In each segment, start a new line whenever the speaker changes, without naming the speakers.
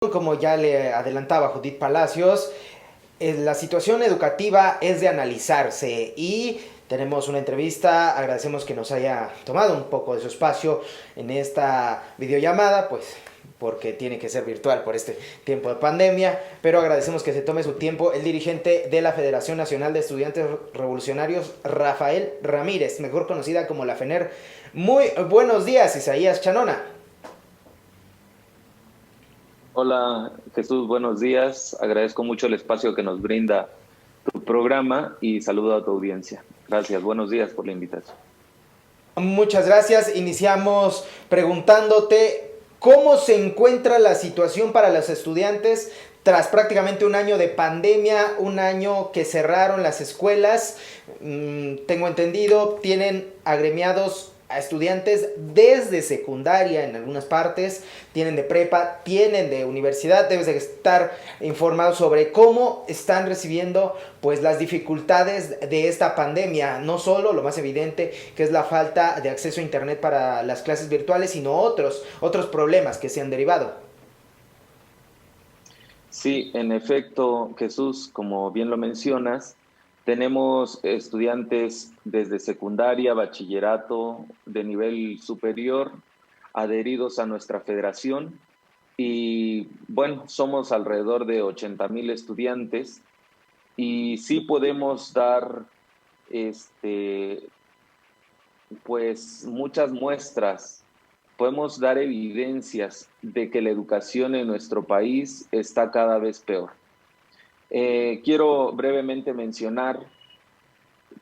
Como ya le adelantaba Judith Palacios, la situación educativa es de analizarse y tenemos una entrevista. Agradecemos que nos haya tomado un poco de su espacio en esta videollamada, pues porque tiene que ser virtual por este tiempo de pandemia, pero agradecemos que se tome su tiempo el dirigente de la Federación Nacional de Estudiantes Revolucionarios, Rafael Ramírez, mejor conocida como la FENER. Muy buenos días, Isaías Chanona.
Hola Jesús, buenos días. Agradezco mucho el espacio que nos brinda tu programa y saludo a tu audiencia. Gracias, buenos días por la invitación.
Muchas gracias. Iniciamos preguntándote cómo se encuentra la situación para los estudiantes tras prácticamente un año de pandemia, un año que cerraron las escuelas. Tengo entendido, tienen agremiados a estudiantes desde secundaria en algunas partes, tienen de prepa, tienen de universidad. Debes de estar informado sobre cómo están recibiendo pues las dificultades de esta pandemia, no solo lo más evidente que es la falta de acceso a internet para las clases virtuales, sino otros problemas que se han derivado.
Sí, en efecto, Jesús, como bien lo mencionas, tenemos estudiantes desde secundaria, bachillerato, de nivel superior, adheridos a nuestra federación y bueno, somos alrededor de 80,000 estudiantes y sí podemos dar este, pues muchas muestras, podemos dar evidencias de que la educación en nuestro país está cada vez peor. Quiero brevemente mencionar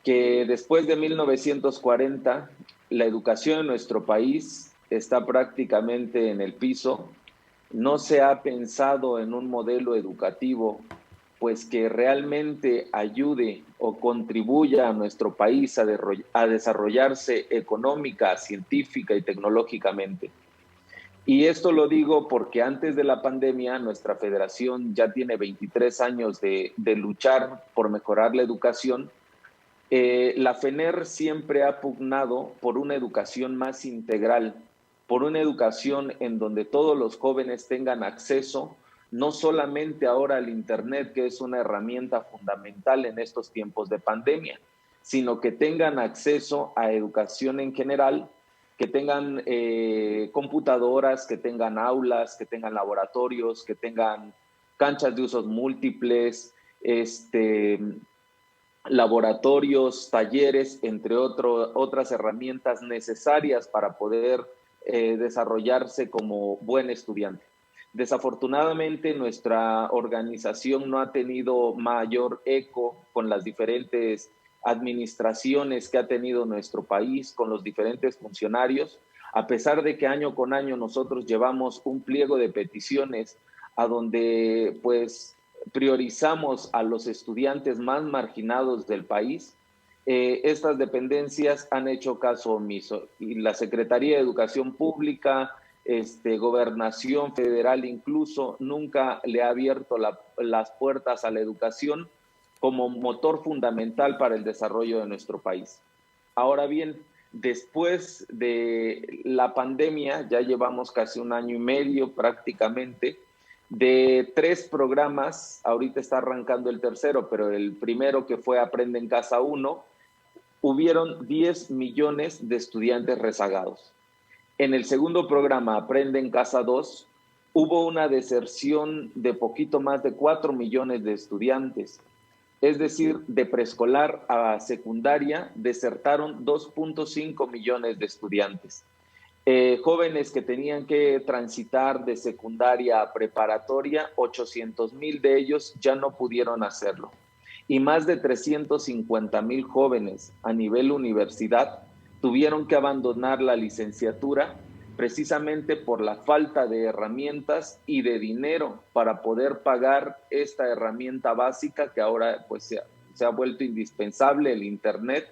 que después de 1940, la educación en nuestro país está prácticamente en el piso. No se ha pensado en un modelo educativo pues que realmente ayude o contribuya a nuestro país a desarrollarse económica, científica y tecnológicamente. Y esto lo digo porque antes de la pandemia nuestra federación ya tiene 23 años de luchar por mejorar la educación. La FENER siempre ha pugnado por una educación más integral, por una educación en donde todos los jóvenes tengan acceso, no solamente ahora al Internet, que es una herramienta fundamental en estos tiempos de pandemia, sino que tengan acceso a educación en general, que tengan computadoras, que tengan aulas, que tengan laboratorios, que tengan canchas de usos múltiples, laboratorios, talleres, entre otras herramientas necesarias para poder desarrollarse como buen estudiante. Desafortunadamente, nuestra organización no ha tenido mayor eco con las diferentes administraciones que ha tenido nuestro país, con los diferentes funcionarios, a pesar de que año con año nosotros llevamos un pliego de peticiones a donde pues priorizamos a los estudiantes más marginados del país. Estas dependencias han hecho caso omiso y la Secretaría de Educación Pública, Gobernación Federal incluso, nunca le ha abierto las puertas a la educación como motor fundamental para el desarrollo de nuestro país. Ahora bien, después de la pandemia, ya llevamos casi un año y medio prácticamente, de 3 programas, ahorita está arrancando el tercero, pero el primero que fue Aprende en Casa 1, hubieron 10 millones de estudiantes rezagados. En el segundo programa, Aprende en Casa 2, hubo una deserción de poquito más de 4 millones de estudiantes. Es decir, de preescolar a secundaria desertaron 2.5 millones de estudiantes. Jóvenes que tenían que transitar de secundaria a preparatoria, 800,000 de ellos ya no pudieron hacerlo. Y más de 350,000 jóvenes a nivel universidad tuvieron que abandonar la licenciatura precisamente por la falta de herramientas y de dinero para poder pagar esta herramienta básica que ahora pues se ha vuelto indispensable, el Internet,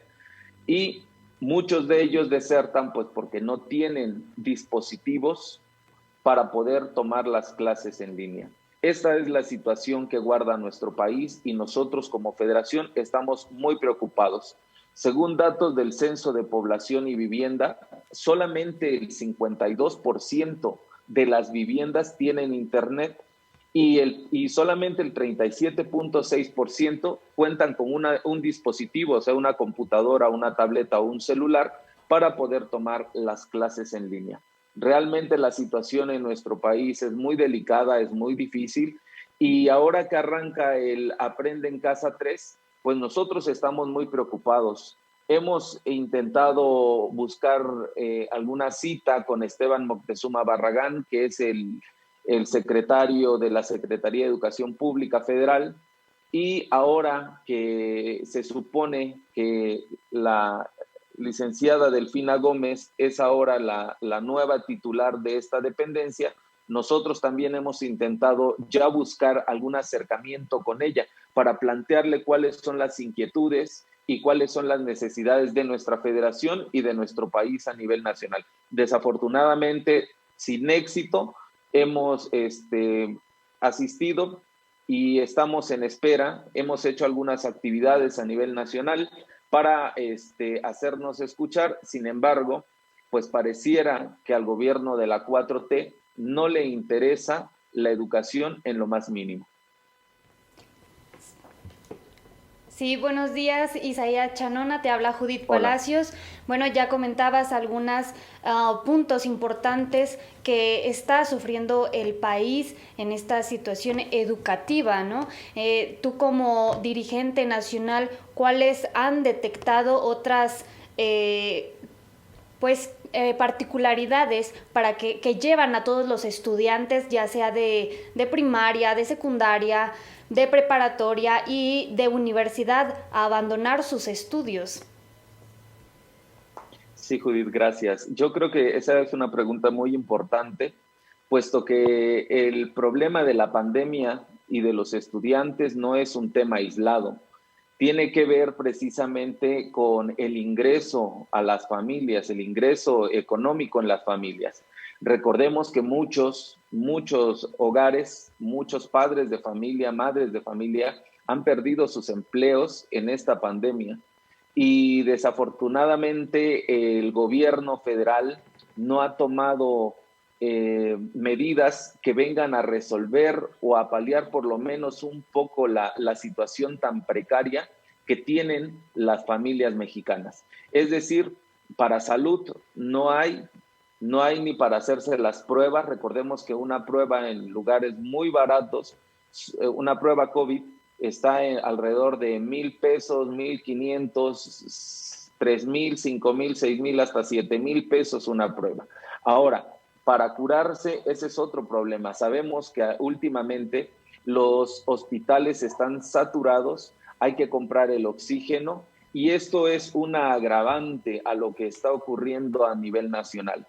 y muchos de ellos desertan pues porque no tienen dispositivos para poder tomar las clases en línea. Esta es la situación que guarda nuestro país y nosotros como federación estamos muy preocupados. Según datos del Censo de Población y Vivienda, solamente el 52% de las viviendas tienen internet y solamente el 37.6% cuentan con un dispositivo, o sea, una computadora, una tableta o un celular para poder tomar las clases en línea. Realmente la situación en nuestro país es muy delicada, es muy difícil, y ahora que arranca el Aprende en Casa 3, pues nosotros estamos muy preocupados. Hemos intentado buscar alguna cita con Esteban Moctezuma Barragán, que es el secretario de la Secretaría de Educación Pública Federal, y ahora que se supone que la licenciada Delfina Gómez es ahora la nueva titular de esta dependencia, nosotros también hemos intentado ya buscar algún acercamiento con ella para plantearle cuáles son las inquietudes y cuáles son las necesidades de nuestra federación y de nuestro país a nivel nacional. Desafortunadamente, sin éxito, hemos asistido y estamos en espera. Hemos hecho algunas actividades a nivel nacional para hacernos escuchar. Sin embargo, pues pareciera que al gobierno de la 4T no le interesa la educación en lo más mínimo.
Sí, buenos días, Isaías Chanona, te habla Judith
Hola.
Palacios. Bueno, ya comentabas algunos puntos importantes que está sufriendo el país en esta situación educativa, ¿no? Tú como dirigente nacional, ¿cuáles han detectado otras particularidades para que llevan a todos los estudiantes, ya sea de primaria, de secundaria, de preparatoria y de universidad, a abandonar sus estudios?
Sí, Judith, gracias. Yo creo que esa es una pregunta muy importante, puesto que el problema de la pandemia y de los estudiantes no es un tema aislado. Tiene que ver precisamente con el ingreso a las familias, el ingreso económico en las familias. Recordemos que muchos hogares, muchos padres de familia, madres de familia, han perdido sus empleos en esta pandemia. Y desafortunadamente el gobierno federal no ha tomado medidas que vengan a resolver o a paliar por lo menos un poco la situación tan precaria que tienen las familias mexicanas. Es decir, para salud no hay ni para hacerse las pruebas. Recordemos que una prueba en lugares muy baratos, una prueba COVID, está alrededor de 1,000 pesos, 1,500, 3,000, 5,000, 6,000, hasta 7,000 pesos una prueba. Ahora, para curarse, ese es otro problema. Sabemos que últimamente los hospitales están saturados, hay que comprar el oxígeno, y esto es una agravante a lo que está ocurriendo a nivel nacional.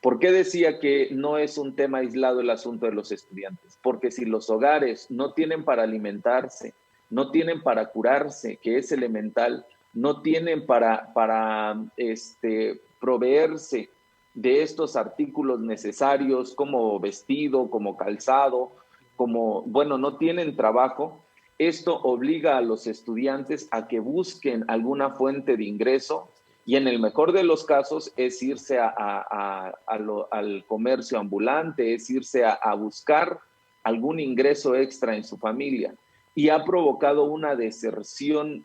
¿Por qué decía que no es un tema aislado el asunto de los estudiantes? Porque si los hogares no tienen para alimentarse, no tienen para curarse, que es elemental, no tienen para proveerse de estos artículos necesarios como vestido, como calzado, no tienen trabajo, esto obliga a los estudiantes a que busquen alguna fuente de ingreso, y en el mejor de los casos es irse al comercio ambulante, es irse a buscar algún ingreso extra en su familia, y ha provocado una deserción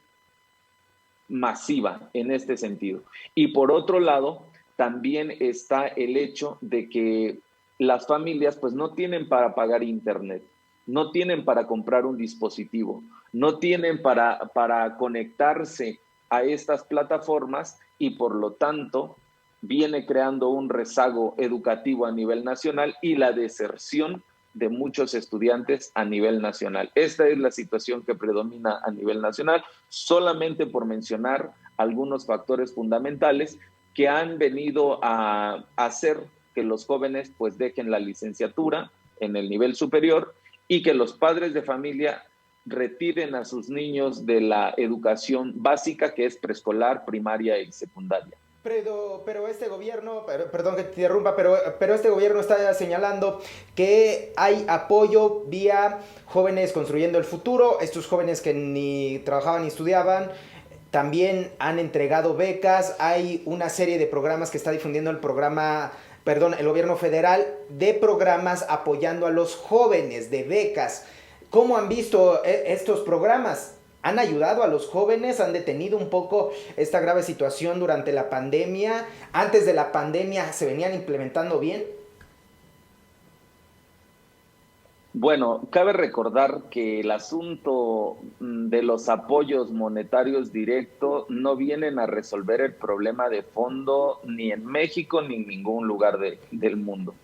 masiva en este sentido. Y por otro lado, también está el hecho de que las familias pues no tienen para pagar internet, no tienen para comprar un dispositivo, no tienen para conectarse a estas plataformas, y por lo tanto viene creando un rezago educativo a nivel nacional y la deserción de muchos estudiantes a nivel nacional. Esta es la situación que predomina a nivel nacional, solamente por mencionar algunos factores fundamentales que han venido a hacer que los jóvenes pues dejen la licenciatura en el nivel superior y que los padres de familia retiren a sus niños de la educación básica, que es preescolar, primaria y secundaria.
Pero este gobierno, perdón que te interrumpa, pero este gobierno está señalando que hay apoyo vía Jóvenes Construyendo el Futuro. Estos jóvenes que ni trabajaban ni estudiaban también han entregado becas. Hay una serie de programas que está difundiendo el programa el gobierno federal de programas apoyando a los jóvenes, de becas. ¿Cómo han visto estos programas? ¿Han ayudado a los jóvenes? ¿Han detenido un poco esta grave situación durante la pandemia? ¿Antes de la pandemia se venían implementando bien?
Bueno, cabe recordar que el asunto de los apoyos monetarios directos no vienen a resolver el problema de fondo ni en México ni en ningún lugar del mundo.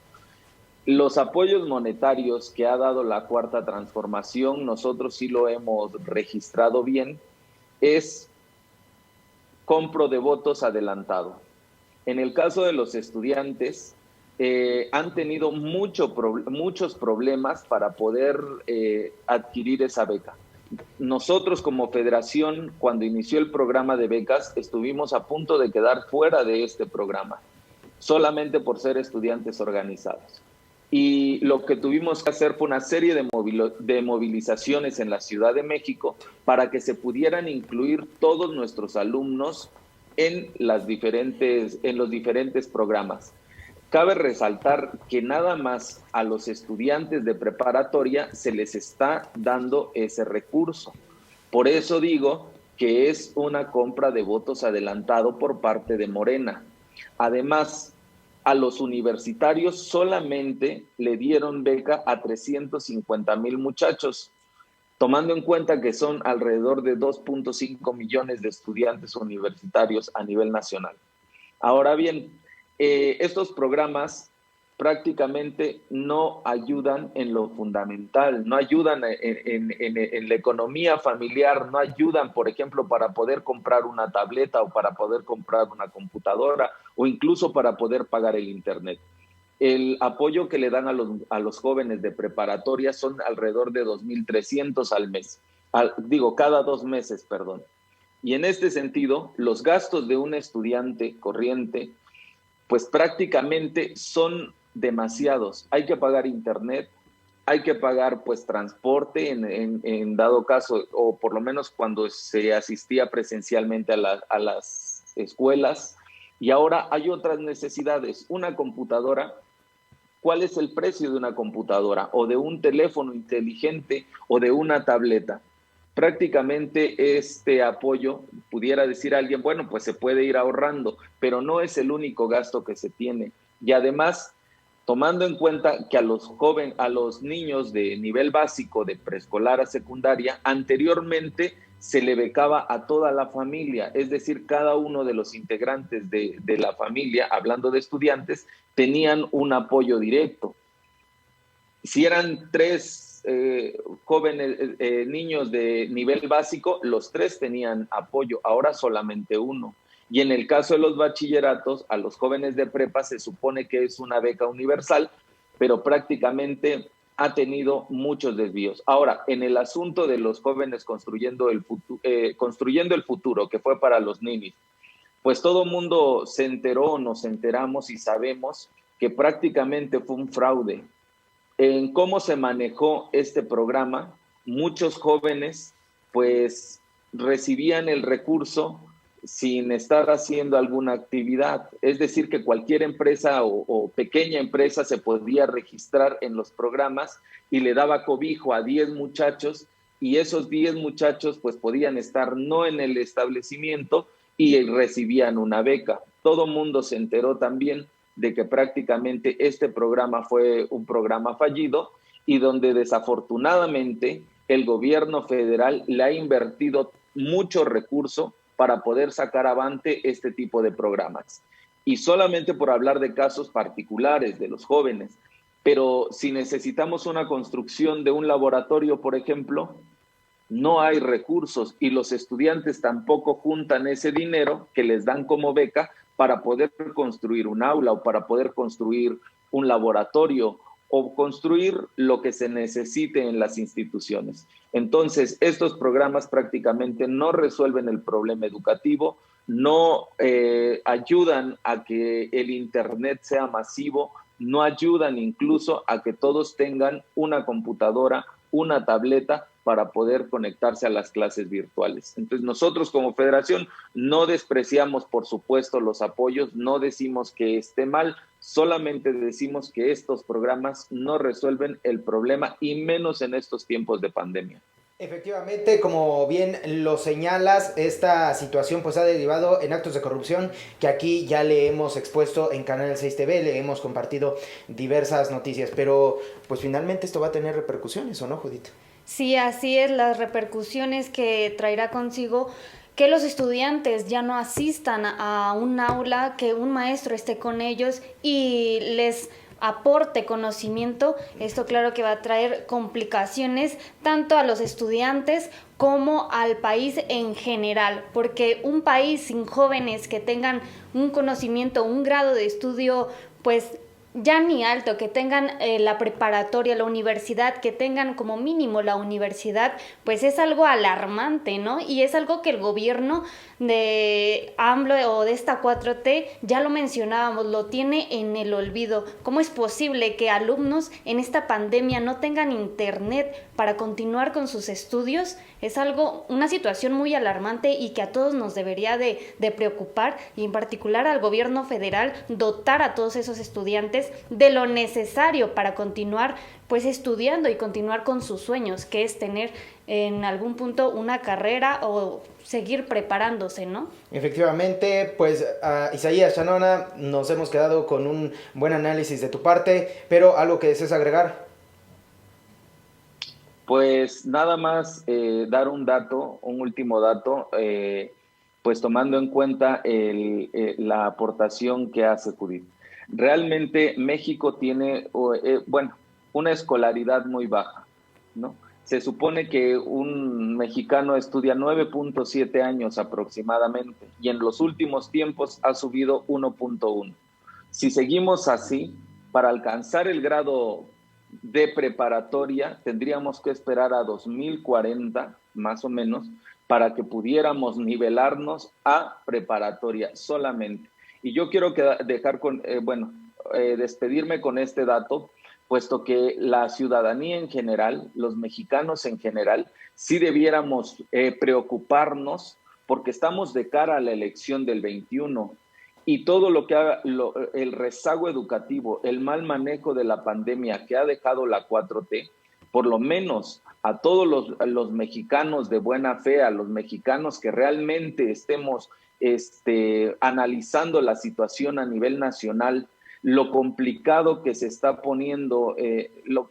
Los apoyos monetarios que ha dado la Cuarta Transformación, nosotros sí lo hemos registrado bien, es compro de votos adelantado. En el caso de los estudiantes, han tenido muchos problemas para poder adquirir esa beca. Nosotros como federación, cuando inició el programa de becas, estuvimos a punto de quedar fuera de este programa, solamente por ser estudiantes organizados. Y lo que tuvimos que hacer fue una serie de movilizaciones en la Ciudad de México para que se pudieran incluir todos nuestros alumnos en los diferentes programas. Cabe resaltar que nada más a los estudiantes de preparatoria se les está dando ese recurso. Por eso digo que es una compra de votos adelantado por parte de Morena. Además, a los universitarios solamente le dieron beca a 350,000 muchachos, tomando en cuenta que son alrededor de 2.5 millones de estudiantes universitarios a nivel nacional. Ahora bien, estos programas prácticamente no ayudan en lo fundamental, no ayudan en la economía familiar, no ayudan, por ejemplo, para poder comprar una tableta o para poder comprar una computadora o incluso para poder pagar el internet. El apoyo que le dan a los jóvenes de preparatoria son alrededor de 2,300 al mes, cada 2 meses, perdón. Y en este sentido, los gastos de un estudiante corriente pues prácticamente son demasiados. Hay que pagar internet, hay que pagar pues transporte en dado caso, o por lo menos cuando se asistía presencialmente a las escuelas. Y ahora hay otras necesidades. Una computadora, ¿cuál es el precio de una computadora? O de un teléfono inteligente o de una tableta. Prácticamente este apoyo, pudiera decir alguien, bueno, pues se puede ir ahorrando, pero no es el único gasto que se tiene. Y además, tomando en cuenta que a los niños de nivel básico, de preescolar a secundaria, anteriormente se le becaba a toda la familia, es decir, cada uno de los integrantes de la familia, hablando de estudiantes, tenían un apoyo directo. Si eran 3 niños de nivel básico, los 3 tenían apoyo, ahora solamente 1. Y en el caso de los bachilleratos, a los jóvenes de prepa se supone que es una beca universal, pero prácticamente ha tenido muchos desvíos. Ahora, en el asunto de los jóvenes construyendo el futuro, que fue para los ninis, pues todo el mundo se enteró, nos enteramos y sabemos que prácticamente fue un fraude. En cómo se manejó este programa, muchos jóvenes pues recibían el recurso sin estar haciendo alguna actividad. Es decir, que cualquier empresa o pequeña empresa se podía registrar en los programas y le daba cobijo a 10 muchachos y esos 10 muchachos pues podían estar no en el establecimiento y recibían una beca. Todo mundo se enteró también de que prácticamente este programa fue un programa fallido y donde desafortunadamente el gobierno federal le ha invertido mucho recurso para poder sacar avante este tipo de programas. Y solamente por hablar de casos particulares de los jóvenes, pero si necesitamos una construcción de un laboratorio, por ejemplo, no hay recursos y los estudiantes tampoco juntan ese dinero que les dan como beca para poder construir un aula o para poder construir un laboratorio o construir lo que se necesite en las instituciones. Entonces, estos programas prácticamente no resuelven el problema educativo, no ayudan a que el internet sea masivo, no ayudan incluso a que todos tengan una computadora una tableta para poder conectarse a las clases virtuales. Entonces nosotros como federación no despreciamos, por supuesto, los apoyos, no decimos que esté mal, solamente decimos que estos programas no resuelven el problema y menos en estos tiempos de pandemia.
Efectivamente, como bien lo señalas, esta situación pues ha derivado en actos de corrupción que aquí ya le hemos expuesto en Canal 6 TV, le hemos compartido diversas noticias, pero pues finalmente esto va a tener repercusiones, ¿o no, Judith?
Sí, así es, las repercusiones que traerá consigo que los estudiantes ya no asistan a un aula, que un maestro esté con ellos y les aporte conocimiento. Esto claro que va a traer complicaciones tanto a los estudiantes como al país en general, porque un país sin jóvenes que tengan un conocimiento, un grado de estudio, pues ya ni alto, que tengan la preparatoria, la universidad, que tengan como mínimo la universidad, pues es algo alarmante, ¿no? Y es algo que el gobierno de AMLO o de esta 4T, ya lo mencionábamos, lo tiene en el olvido. ¿Cómo es posible que alumnos en esta pandemia no tengan internet para continuar con sus estudios? Es algo, una situación muy alarmante y que a todos nos debería de preocupar, y en particular al gobierno federal, dotar a todos esos estudiantes de lo necesario para continuar pues estudiando y continuar con sus sueños, que es tener en algún punto una carrera o seguir preparándose, ¿no?
Efectivamente, pues Isaías Chanona, nos hemos quedado con un buen análisis de tu parte, pero algo que desees agregar.
Pues nada más dar un dato, un último dato, pues tomando en cuenta la aportación que hace Judith. Realmente México tiene, bueno, una escolaridad muy baja, ¿no? Se supone que un mexicano estudia 9.7 años aproximadamente y en los últimos tiempos ha subido 1.1. Si seguimos así, para alcanzar el grado de preparatoria tendríamos que esperar a 2040, más o menos, para que pudiéramos nivelarnos a preparatoria solamente. Y yo quiero dejar despedirme con este dato, puesto que la ciudadanía en general, los mexicanos en general, sí debiéramos preocuparnos porque estamos de cara a la elección del 21 y todo lo que el rezago educativo, el mal manejo de la pandemia que ha dejado la 4T, por lo menos a todos los mexicanos de buena fe, a los mexicanos que realmente estemos analizando la situación a nivel nacional, lo complicado que se está poniendo,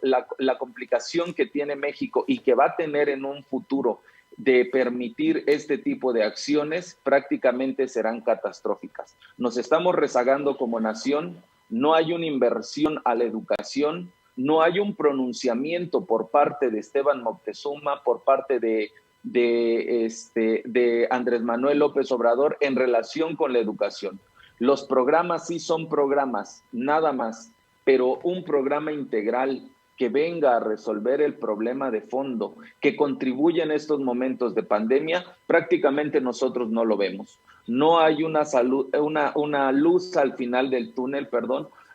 la complicación que tiene México y que va a tener en un futuro de permitir este tipo de acciones, prácticamente serán catastróficas. Nos estamos rezagando como nación, no hay una inversión a la educación, no hay un pronunciamiento por parte de Esteban Moctezuma, por parte de Andrés Manuel López Obrador en relación con la educación. Los programas sí son programas, nada más, pero un programa integral que venga a resolver el problema de fondo, que contribuya en estos momentos de pandemia, prácticamente nosotros no lo vemos. No hay una luz al final del túnel,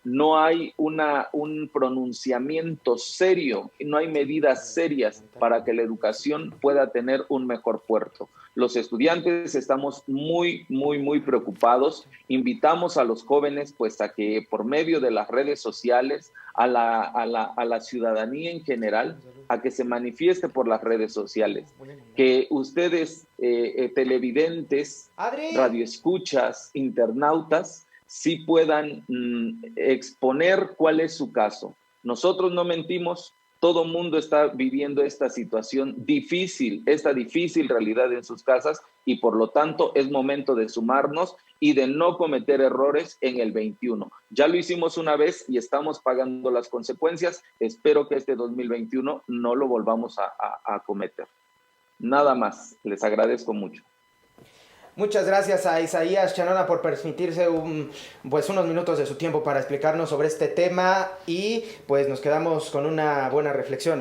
no hay un pronunciamiento serio, no hay medidas serias para que la educación pueda tener un mejor puerto. Los estudiantes estamos muy, muy, muy preocupados. Invitamos a los jóvenes pues a que por medio de las redes sociales, a la ciudadanía en general, a que se manifieste por las redes sociales. Que ustedes, televidentes, radioescuchas, internautas, sí puedan exponer cuál es su caso. Nosotros no mentimos. Todo mundo está viviendo esta situación difícil, esta difícil realidad en sus casas y por lo tanto es momento de sumarnos y de no cometer errores en el 21. Ya lo hicimos una vez y estamos pagando las consecuencias. Espero que este 2021 no lo volvamos a cometer. Nada más, les agradezco mucho.
Muchas gracias a Isaías Chanona por permitirse unos minutos de su tiempo para explicarnos sobre este tema y pues nos quedamos con una buena reflexión.